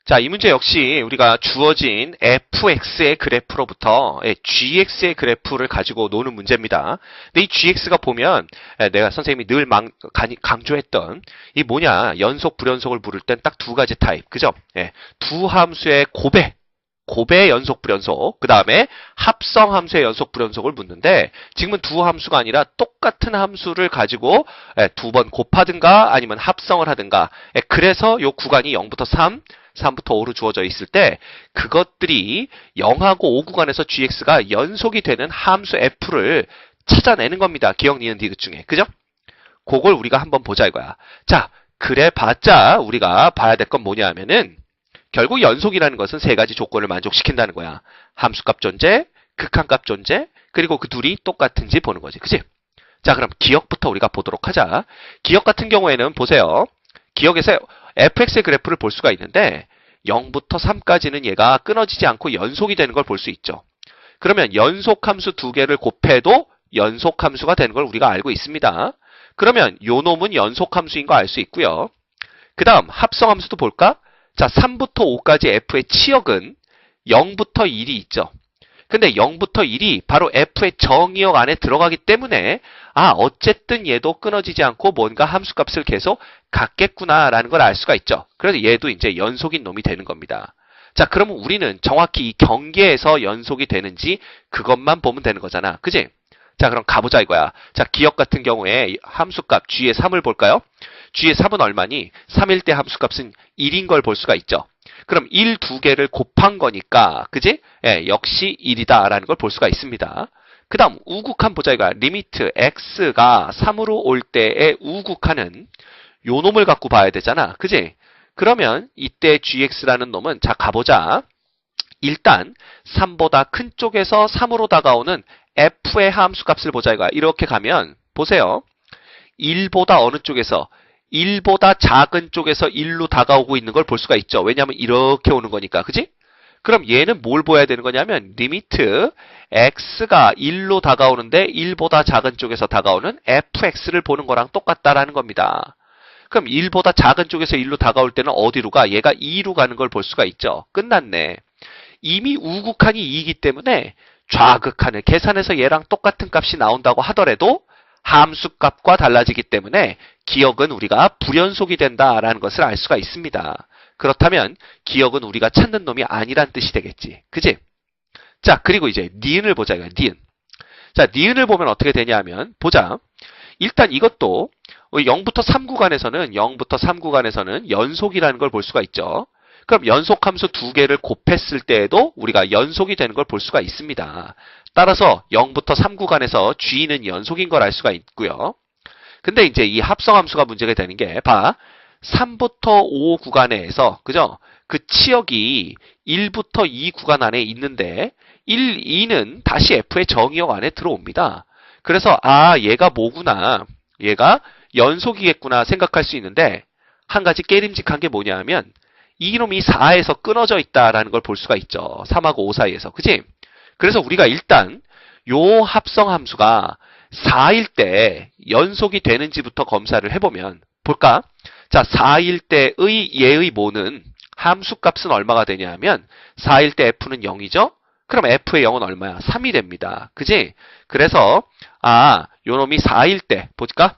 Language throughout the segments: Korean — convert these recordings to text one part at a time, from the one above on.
자, 이 문제 역시 우리가 주어진 fx의 그래프로부터 gx의 그래프를 가지고 노는 문제입니다. 근데 이 gx가 보면 내가 선생님이 늘 강조했던 이 뭐냐, 연속 불연속을 물을 땐 딱 두 가지 타입, 그죠? 두 함수의 고배 연속 불연속, 그 다음에 합성 함수의 연속 불연속을 묻는데, 지금은 두 함수가 아니라 똑같은 함수를 가지고 두 번 곱하든가 아니면 합성을 하든가, 그래서 요 구간이 0부터 3부터 5로 주어져 있을 때 그것들이 0하고 5 구간에서 gx가 연속이 되는 함수 f를 찾아내는 겁니다. 기억, 니은, 디귿 중에. 그죠? 그걸 우리가 한번 보자 이거야. 자, 그래 봤자 우리가 봐야 될 건 뭐냐 하면은 결국 연속이라는 것은 세 가지 조건을 만족시킨다는 거야. 함수값 존재, 극한값 존재, 그리고 그 둘이 똑같은지 보는 거지. 그치? 자, 그럼 기억부터 우리가 보도록 하자. 기억 같은 경우에는 보세요. 기억에서 fx의 그래프를 볼 수가 있는데 0부터 3까지는 얘가 끊어지지 않고 연속이 되는 걸 볼 수 있죠. 그러면 연속함수 두 개를 곱해도 연속함수가 되는 걸 우리가 알고 있습니다. 그러면 요 놈은 연속함수인 거 알 수 있고요. 그 다음 합성함수도 볼까? 자, 3부터 5까지 f의 치역은 0부터 1이 있죠. 근데 0부터 1이 바로 f의 정의역 안에 들어가기 때문에 어쨌든 얘도 끊어지지 않고 뭔가 함수값을 계속 갖겠구나라는 걸 알 수가 있죠. 그래서 얘도 이제 연속인 놈이 되는 겁니다. 자, 그러면 우리는 정확히 이 경계에서 연속이 되는지 그것만 보면 되는 거잖아. 그지? 자, 그럼 가보자 이거야. 자, 기억 같은 경우에 함수값 g의 3을 볼까요? g의 3은 얼마니? 3일 때 함수값은 1인 걸 볼 수가 있죠. 그럼 1 두 개를 곱한 거니까, 그지? 역시 1이다라는 걸 볼 수가 있습니다. 그 다음 우극한 보자 이거야. 리미트 x가 3으로 올 때의 우극한은 요 놈을 갖고 봐야 되잖아. 그지? 그러면 이때 gx라는 놈은 자 가보자. 일단 3보다 큰 쪽에서 3으로 다가오는 f의 함수값을 보자 이거야. 이렇게 가면 보세요. 1보다 어느 쪽에서 1보다 작은 쪽에서 1로 다가오고 있는 걸 볼 수가 있죠. 왜냐하면 이렇게 오는 거니까. 그지? 그럼 얘는 뭘 보아야 되는 거냐면 리미트 x가 1로 다가오는데 1보다 작은 쪽에서 다가오는 fx를 보는 거랑 똑같다라는 겁니다. 그럼 1보다 작은 쪽에서 1로 다가올 때는 어디로 가? 얘가 2로 가는 걸 볼 수가 있죠. 끝났네. 이미 우극한이 2이기 때문에 좌극한을 계산해서 얘랑 똑같은 값이 나온다고 하더라도 함수값과 달라지기 때문에 기억은 우리가 불연속이 된다라는 것을 알 수가 있습니다. 그렇다면 기억은 우리가 찾는 놈이 아니란 뜻이 되겠지. 그지? 자, 그리고 이제 니은을 보자. 니은. 자, 니은을 보면 어떻게 되냐 하면 보자. 일단 이것도 0부터 3 구간에서는 연속이라는 걸 볼 수가 있죠. 그럼 연속함수 두 개를 곱했을 때에도 우리가 연속이 되는 걸 볼 수가 있습니다. 따라서 0부터 3 구간에서 g는 연속인 걸 알 수가 있고요. 근데 이제 이 합성함수가 문제가 되는 게 3부터 5 구간에서 그죠? 그 치역이 1부터 2 구간 안에 있는데 1, 2는 다시 f의 정의역 안에 들어옵니다. 그래서 얘가 뭐구나. 얘가 연속이겠구나 생각할 수 있는데 한 가지 깨림직한 게 뭐냐 하면 이놈이 4에서 끊어져 있다라는 걸 볼 수가 있죠. 3하고 5 사이에서. 그지? 그래서 우리가 일단 요 합성함수가 4일 때 연속이 되는지부터 검사를 해보면 볼까? 자, 4일 때의 얘의 모는 함수값은 얼마가 되냐 하면 4일 때 f는 0이죠? 그럼 f의 0은 얼마야? 3이 됩니다. 그지? 그래서 요 놈이 4일 때 볼까?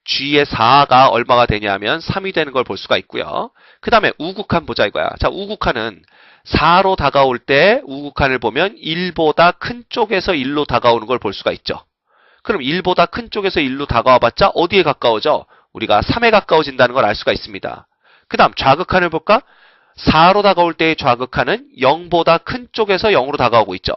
g의 4가 얼마가 되냐 하면 3이 되는 걸 볼 수가 있고요. 그 다음에 우극한 보자 이거야. 자, 우극한은 4로 다가올 때 우극한을 보면 1보다 큰 쪽에서 1로 다가오는 걸 볼 수가 있죠. 그럼 1보다 큰 쪽에서 1로 다가와봤자 어디에 가까워져? 우리가 3에 가까워진다는 걸 알 수가 있습니다. 그 다음 좌극한을 볼까? 4로 다가올 때의 좌극한은 0보다 큰 쪽에서 0으로 다가오고 있죠.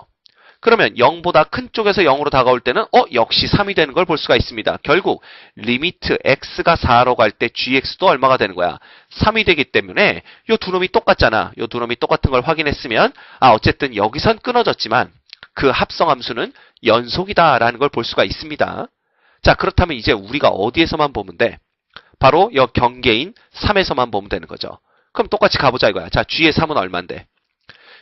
그러면 0보다 큰 쪽에서 0으로 다가올 때는 역시 3이 되는 걸 볼 수가 있습니다. 결국 리미트 x가 4로 갈 때 gx도 얼마가 되는 거야? 3이 되기 때문에 요 두 놈이 똑같잖아. 요 두 놈이 똑같은 걸 확인했으면 어쨌든 여기선 끊어졌지만 그 합성함수는 연속이다라는 걸 볼 수가 있습니다. 자, 그렇다면 이제 우리가 어디에서만 보면 돼? 바로 여 경계인 3에서만 보면 되는 거죠. 그럼 똑같이 가보자 이거야. 자, g의 3은 얼만데?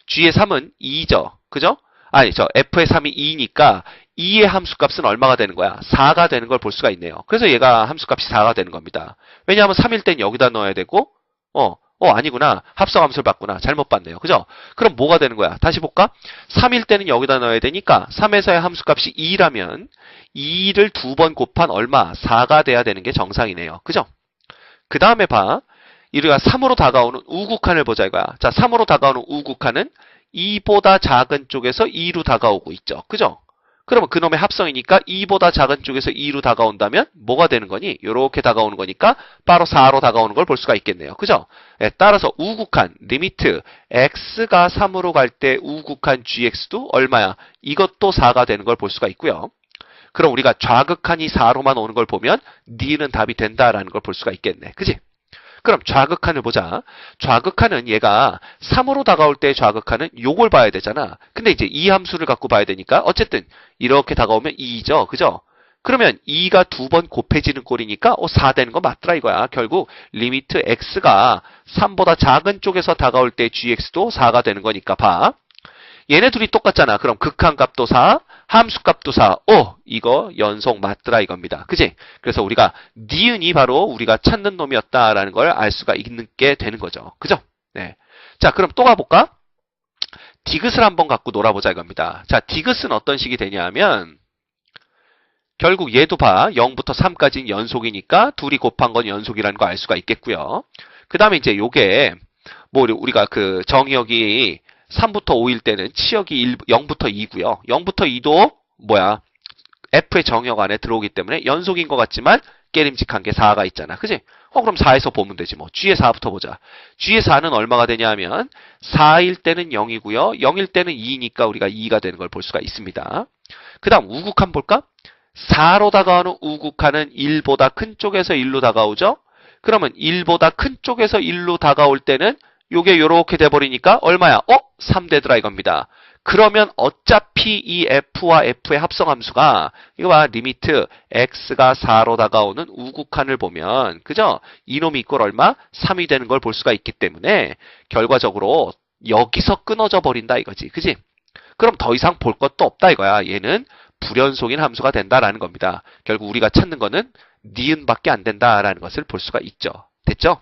g의 3은 2죠. 그죠? f의 3이 2니까 2의 함수값은 얼마가 되는 거야? 4가 되는 걸 볼 수가 있네요. 그래서 얘가 함수값이 4가 되는 겁니다. 왜냐하면 3일 땐 여기다 넣어야 되고 아니구나. 합성함수를 봤구나. 잘못 봤네요. 그죠? 그럼 뭐가 되는 거야? 다시 볼까? 3일 때는 여기다 넣어야 되니까 3에서의 함수값이 2라면 2를 두 번 곱한 얼마? 4가 돼야 되는 게 정상이네요. 그죠? 그 다음에 봐. 우리가 3으로 다가오는 우극한을 보자 이거야. 자, 3으로 다가오는 우극한은 2보다 작은 쪽에서 2로 다가오고 있죠. 그죠? 그러면 그놈의 합성이니까 2보다 작은 쪽에서 2로 다가온다면 뭐가 되는 거니? 요렇게 다가오는 거니까 바로 4로 다가오는 걸 볼 수가 있겠네요. 그죠? 예, 따라서 우극한 리미트 x가 3으로 갈 때 우극한 gx도 얼마야? 이것도 4가 되는 걸 볼 수가 있고요. 그럼 우리가 좌극한이 4로만 오는 걸 보면 D는 답이 된다라는 걸 볼 수가 있겠네. 그지? 그럼 좌극한을 보자. 좌극한은 얘가 3으로 다가올 때 좌극한은 요걸 봐야 되잖아. 근데 이제 이 함수를 갖고 봐야 되니까 어쨌든 이렇게 다가오면 2죠. 그죠? 그러면 2가 두 번 곱해지는 꼴이니까 4 되는 거 맞더라 이거야. 결국 리미트 x가 3보다 작은 쪽에서 다가올 때 gx도 4가 되는 거니까 봐. 얘네 둘이 똑같잖아. 그럼 극한값도 4, 함수값도 4. 이거 연속 맞더라 이겁니다. 그지? 그래서 우리가 니은이 바로 우리가 찾는 놈이었다라는 걸 알 수가 있게 되는 거죠. 그죠? 네. 자, 그럼 또 가볼까? 디귿을 한번 갖고 놀아보자 이겁니다. 자, 디귿은 어떤 식이 되냐면 결국 얘도 봐. 0부터 3까지는 연속이니까 둘이 곱한 건 연속이라는 거 알 수가 있겠고요. 그 다음에 이제 요게 뭐 우리가 그 정의역이 3부터 5일 때는 치역이 0부터 2고요. 0부터 2도 뭐야? F의 정역 안에 들어오기 때문에 연속인 것 같지만 깨림직한 게 4가 있잖아. 그지? 그럼 4에서 보면 되지 뭐. G의 4부터 보자. G의 4는 얼마가 되냐 하면 4일 때는 0이고요. 0일 때는 2니까 우리가 2가 되는 걸 볼 수가 있습니다. 그 다음 우극한 볼까? 4로 다가오는 우극한은 1보다 큰 쪽에서 1로 다가오죠? 그러면 1보다 큰 쪽에서 1로 다가올 때는 요게 요렇게 돼버리니까 얼마야? 3 되더라 이겁니다. 그러면 어차피 이 f와 f의 합성함수가 이거 봐. 리미트 x가 4로 다가오는 우극한을 보면 그죠? 이놈이 이꼴 얼마? 3이 되는 걸 볼 수가 있기 때문에 결과적으로 여기서 끊어져 버린다 이거지. 그지? 그럼 더 이상 볼 것도 없다 이거야. 얘는 불연속인 함수가 된다라는 겁니다. 결국 우리가 찾는 거는 니은밖에 안 된다라는 것을 볼 수가 있죠. 됐죠?